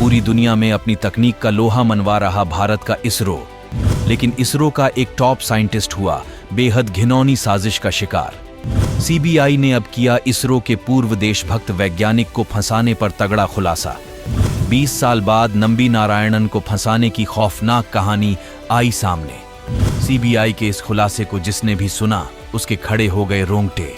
पूरी दुनिया में अपनी तकनीक का लोहा मनवा रहा भारत का इसरो, लेकिन इसरो का एक टॉप साइंटिस्ट हुआ बेहद घिनौनी साजिश का शिकार। सीबीआई ने अब किया इसरो के पूर्व देशभक्त वैज्ञानिक को फंसाने पर तगड़ा खुलासा। 20 साल बाद नंबी नारायणन को फंसाने की खौफनाक कहानी आई सामने। सीबीआई के इस खुलासे को जिसने भी सुना उसके खड़े हो गए रोंगटे।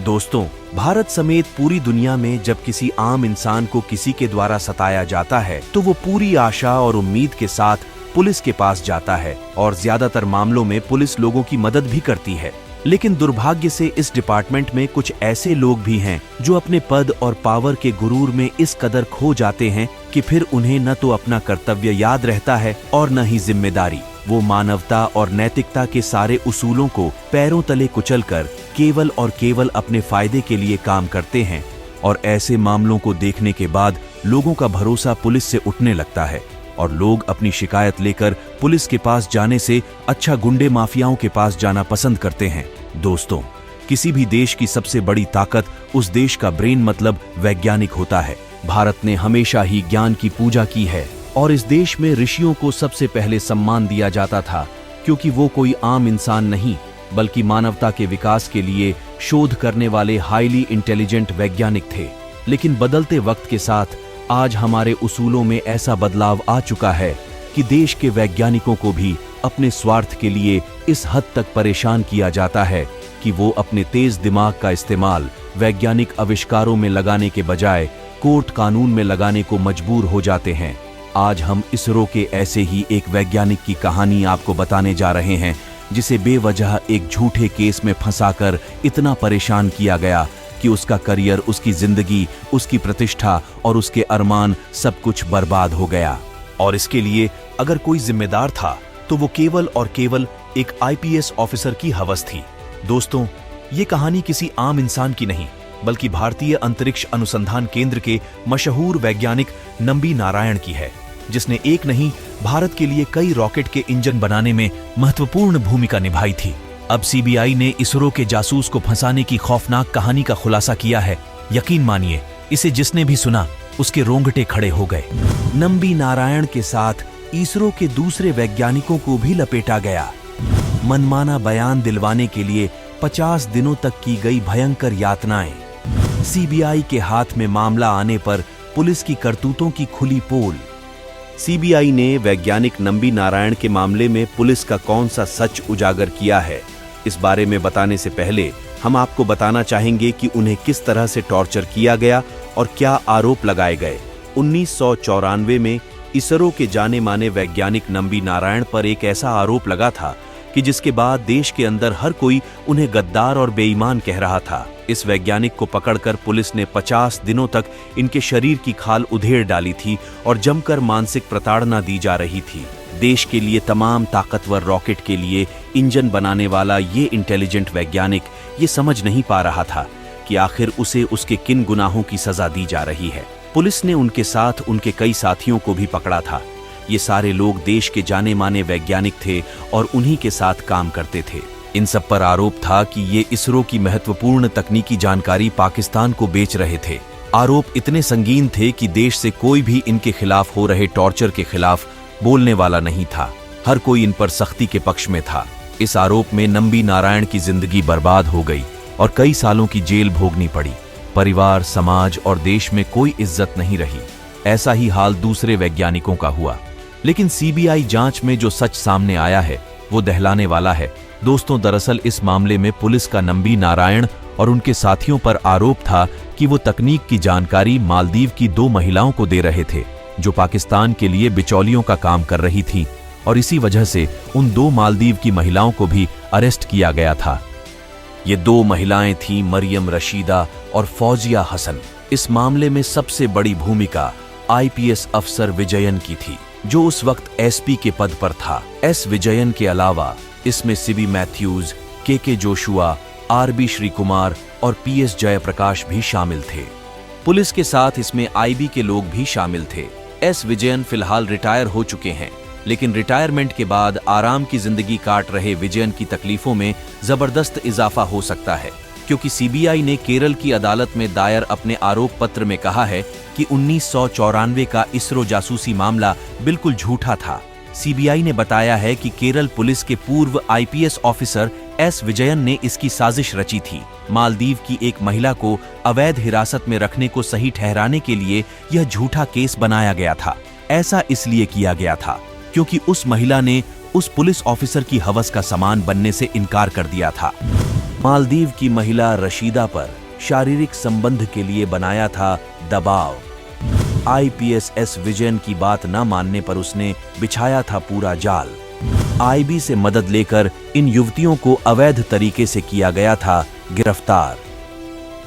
दोस्तों, भारत समेत पूरी दुनिया में जब किसी आम इंसान को किसी के द्वारा सताया जाता है तो वो पूरी आशा और उम्मीद के साथ पुलिस के पास जाता है और ज्यादातर मामलों में पुलिस लोगों की मदद भी करती है। लेकिन दुर्भाग्य से इस डिपार्टमेंट में कुछ ऐसे लोग भी हैं जो अपने पद और पावर के गुरूर में इस कदर खो जाते हैं कि फिर उन्हें न तो अपना कर्तव्य याद रहता है और न ही जिम्मेदारी। वो मानवता और नैतिकता के सारे उसूलों को पैरों तले कुचलकर केवल और केवल अपने फायदे के लिए काम करते हैं। और ऐसे मामलों को देखने के बाद लोगों का भरोसा पुलिस से उठने लगता है और लोग अपनी शिकायत लेकर पुलिस के पास जाने से अच्छा गुंडे माफियाओं के पास जाना पसंद करते हैं। दोस्तों, किसी भी देश की सबसे बड़ी ताकत उस देश का ब्रेन मतलब वैज्ञानिक होता है। भारत ने हमेशा ही ज्ञान की पूजा की है और इस देश में ऋषियों को सबसे पहले सम्मान दिया जाता था, क्योंकि वो कोई आम इंसान नहीं बल्कि मानवता के विकास के लिए शोध करने वाले हाईली इंटेलिजेंट वैज्ञानिक थे। लेकिन बदलते वक्त के साथ आज हमारे उसूलों में ऐसा बदलाव आ चुका है कि देश के वैज्ञानिकों को भी अपने स्वार्थ के लिए इस हद तक परेशान किया जाता है कि वो अपने तेज दिमाग का इस्तेमाल वैज्ञानिक आविष्कारों में लगाने के बजाय कोर्ट कानून में लगाने को मजबूर हो जाते हैं। आज हम इसरो के ऐसे ही एक वैज्ञानिक की कहानी आपको बताने जा रहे हैं, जिसे बेवजह एक झूठे केस में फंसाकर इतना परेशान किया गया कि उसका करियर, उसकी जिंदगी, उसकी प्रतिष्ठा और उसके अरमान सब कुछ बर्बाद हो गया। और इसके लिए अगर कोई जिम्मेदार था तो वो केवल और केवल एक आईपीएस ऑफिसर की हवस थी। दोस्तों, ये कहानी किसी आम इंसान की नहीं बल्कि भारतीय अंतरिक्ष अनुसंधान केंद्र के मशहूर वैज्ञानिक नंबी नारायण की है, जिसने एक नहीं भारत के लिए कई रॉकेट के इंजन बनाने में महत्वपूर्ण भूमिका निभाई थी। अब सीबीआई ने इसरो के जासूस को फंसाने की खौफनाक कहानी का खुलासा किया है। यकीन मानिए, इसे जिसने भी सुना उसके रोंगटे खड़े हो गए। नंबी नारायण के साथ इसरो के दूसरे वैज्ञानिकों को भी लपेटा गया। मनमाना बयान दिलवाने के लिए 50 दिनों तक की गई भयंकर यातनाएं। सीबीआई के हाथ में मामला आने पर पुलिस की करतूतों की खुली पोल। सीबीआई ने वैज्ञानिक नंबी नारायण के मामले में पुलिस का कौन सा सच उजागर किया है, इस बारे में बताने से पहले हम आपको बताना चाहेंगे कि उन्हें किस तरह से टॉर्चर किया गया और क्या आरोप लगाए गए। 1994 में इसरो के जाने माने वैज्ञानिक नंबी नारायण पर एक ऐसा आरोप लगा था कि जिसके बाद देश के अंदर हर कोई उन्हें गद्दार और बेईमान कह रहा था। इस वैज्ञानिक को पकड़कर पुलिस ने 50 दिनों तक इनके शरीर की खाल उधेड़ डाली थी और जमकर मानसिक प्रताड़ना दी जा रही थी। देश के लिए तमाम ताकतवर रॉकेट के लिए इंजन बनाने वाला ये इंटेलिजेंट वैज्ञानिक ये समझ नहीं पा रहा था कि आखिर उसे उसके किन गुनाहों की सजा दी जा रही है। पुलिस ने उनके साथ उनके कई साथियों को भी पकड़ा था। ये सारे लोग देश के जाने माने वैज्ञानिक थे और उन्हीं के साथ काम करते थे। इन सब पर आरोप था कि ये इसरो की महत्वपूर्ण तकनीकी जानकारी पाकिस्तान को बेच रहे थे। आरोप इतने संगीन थे कि देश से कोई भी इनके खिलाफ हो रहे टॉर्चर के खिलाफ बोलने वाला नहीं था। हर कोई इन पर सख्ती के पक्ष में था। इस आरोप में नंबी नारायण की जिंदगी बर्बाद हो गई और कई सालों की जेल भोगनी पड़ी। परिवार, समाज और देश में कोई इज्जत नहीं रही। ऐसा ही हाल दूसरे वैज्ञानिकों का हुआ। लेकिन सीबीआई जांच में जो सच सामने आया है वो दहलाने वाला है। दोस्तों, दरअसल इस मामले में पुलिस का नंबी नारायण और उनके साथियों पर आरोप था कि वो तकनीक की जानकारी मालदीव की 2 महिलाओं को दे रहे थे जो पाकिस्तान के लिए बिचौलियों का काम कर रही थी, और इसी वजह से उन 2 मालदीव की महिलाओं को भी अरेस्ट किया गया था। ये 2 महिलाएं थीं मरियम रशीदा और फौजिया हसन। इस मामले में सबसे बड़ी भूमिका आईपीएस अफसर विजयन की थी, जो उस वक्त एसपी के पद पर था। एस विजयन के अलावा इसमें सीबी मैथ्यूज, के जोशुआ, आरबी श्रीकुमार और पीएस जयप्रकाश भी शामिल थे। पुलिस के साथ इसमें आईबी के लोग भी शामिल थे। एस विजयन फिलहाल रिटायर हो चुके हैं, लेकिन रिटायरमेंट के बाद आराम की जिंदगी काट रहे विजयन की तकलीफों में जबरदस्त इजाफा हो सकता है। क्योंकि सीबीआई ने केरल की अदालत में दायर अपने आरोप पत्र में कहा है कि 1994 का इसरो जासूसी मामला बिल्कुल झूठा था। सीबीआई ने बताया है कि केरल पुलिस के पूर्व आईपीएस ऑफिसर एस विजयन ने इसकी साजिश रची थी। मालदीव की एक महिला को अवैध हिरासत में रखने को सही ठहराने के लिए यह झूठा केस बनाया गया था। ऐसा इसलिए किया गया था क्योंकि उस महिला ने उस पुलिस ऑफिसर की हवस का सामान बनने से इनकार कर दिया था। मालदीव की महिला रशीदा पर शारीरिक संबंध के लिए बनाया था दबाव। आईपीएस एस विजयन की बात न मानने पर उसने बिछाया था पूरा जाल। आईबी से मदद लेकर इन युवतियों को अवैध तरीके से किया गया था गिरफ्तार।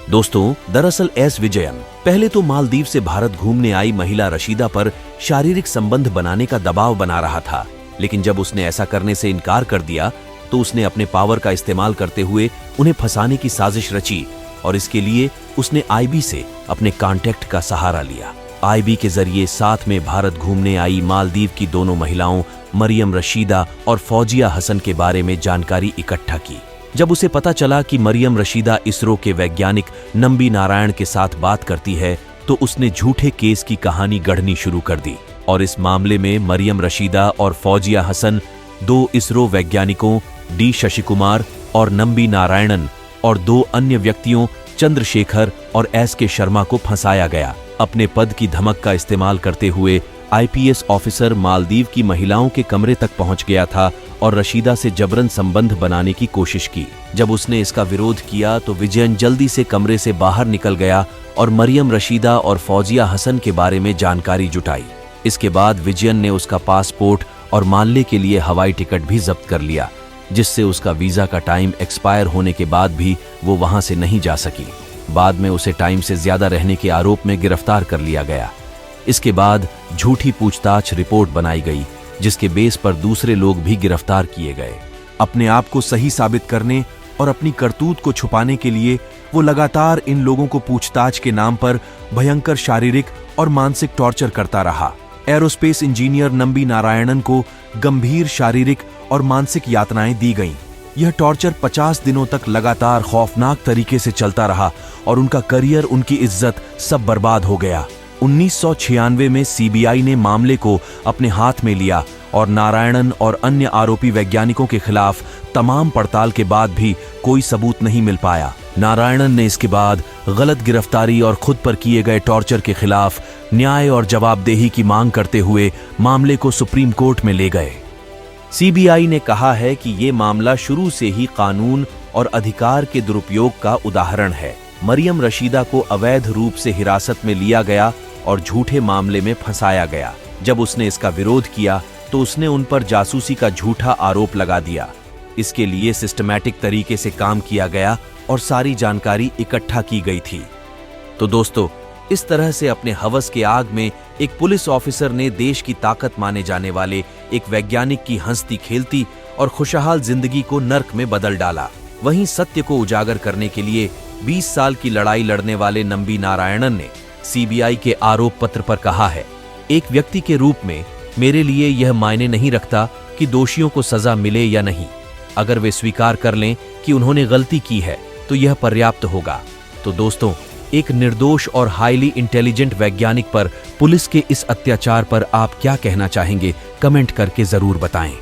दोस्तों, दरअसल एस विजयन पहले तो मालदीव से भारत घूमने आई महिला रशीदा पर शारीरिक संबंध बनाने का दबाव बना रहा था, लेकिन जब उसने ऐसा करने से इनकार कर दिया तो उसने अपने पावर का इस्तेमाल करते हुए उन्हें फंसाने की साजिश रची और इसके लिए उसने आईबी से अपने कांटेक्ट का सहारा लिया। आईबी के जरिए साथ में भारत घूमने आई मालदीव की दोनों महिलाओं मरियम रशीदा और फौजिया हसन के बारे में जानकारी इकट्ठा की। जब उसे पता चला कि मरियम रशीदा इसरो के वैज्ञानिक नंबी नारायण के साथ बात करती है तो उसने झूठे केस की कहानी गढ़नी शुरू कर दी और इस मामले में मरियम रशीदा और फौजिया हसन, दो इसरो वैज्ञानिकों डी शशि कुमार और नंबी नारायणन और दो अन्य व्यक्तियों चंद्रशेखर और एस के शर्मा को फंसाया गया। अपने पद की धमक का इस्तेमाल करते हुए आईपीएस ऑफिसर मालदीव की महिलाओं के कमरे तक पहुंच गया था और रशीदा से जबरन संबंध बनाने की कोशिश की। जब उसने इसका विरोध किया तो विजयन जल्दी से कमरे से बाहर निकल गया और मरियम रशीदा और फौजिया हसन के बारे में जानकारी जुटाई। इसके बाद विजयन ने उसका पासपोर्ट और माल्ले के लिए हवाई टिकट भी जब्त कर लिया, जिससे उसका वीजा का टाइम एक्सपायर होने के बाद भी वो वहां से नहीं जा सकी। बाद में उसे टाइम से ज्यादा रहने के आरोप में गिरफ्तार कर लिया गया। इसके बाद झूठी पूछताछ रिपोर्ट बनाई गई, जिसके बेस पर दूसरे लोग भी गिरफ्तार किए गए। अपने आप को सही साबित करने और अपनी करतूत को छुपाने के लिए वो लगातार इन लोगों को पूछताछ के नाम पर भयंकर शारीरिक और मानसिक टॉर्चर करता रहा। एरोस्पेस इंजीनियर नंबी नारायणन को गंभीर शारीरिक और मानसिक यातनाएं दी गईं। यह टॉर्चर 50 दिनों तक लगातार खौफनाक तरीके से चलता रहा और उनका करियर, उनकी इज्जत सब बर्बाद हो गया। 1996 में सीबीआई ने मामले को अपने हाथ में लिया और नारायणन और अन्य आरोपी वैज्ञानिकों के खिलाफ तमाम पड़ताल के बाद भी कोई सबूत नहीं मिल पाया। नारायणन ने इसके बाद गलत गिरफ्तारी और खुद पर किए गए टॉर्चर के खिलाफ न्याय और जवाबदेही की मांग करते हुए मामले को सुप्रीम कोर्ट में ले गए। सीबीआई ने कहा है कि ये मामला शुरू से ही कानून और अधिकार के दुरुपयोग का उदाहरण है। मरियम रशीदा को अवैध रूप से हिरासत में लिया गया और झूठे मामले में फंसाया गया। जब उसने इसका विरोध किया तो उसने उन पर जासूसी का झूठा आरोप लगा दिया। इसके लिए सिस्टमैटिक तरीके से काम किया गया और सारी जानकारी इकट्ठा की गई थी। तो दोस्तों, इस तरह से अपने हवस के आग में एक पुलिस ऑफिसर ने देश की ताकत माने जाने वाले एक वैज्ञानिक की हंसती खेलती और खुशहाल जिंदगी को नर्क में बदल डाला। वहीं सत्य को उजागर करने के लिए 20 साल की लड़ाई लड़ने वाले नंबी नारायणन ने सीबीआई के आरोप पत्र पर कहा है, एक व्यक्ति के रूप में मेरे लिए यह मायने नहीं रखता कि दोषियों को सजा मिले या नहीं। अगर वे स्वीकार कर लें कि उन्होंने गलती की है तो यह पर्याप्त होगा। तो दोस्तों, एक निर्दोष और हाईली इंटेलिजेंट वैज्ञानिक पर पुलिस के इस अत्याचार पर आप क्या कहना चाहेंगे? कमेंट करके जरूर बताएं।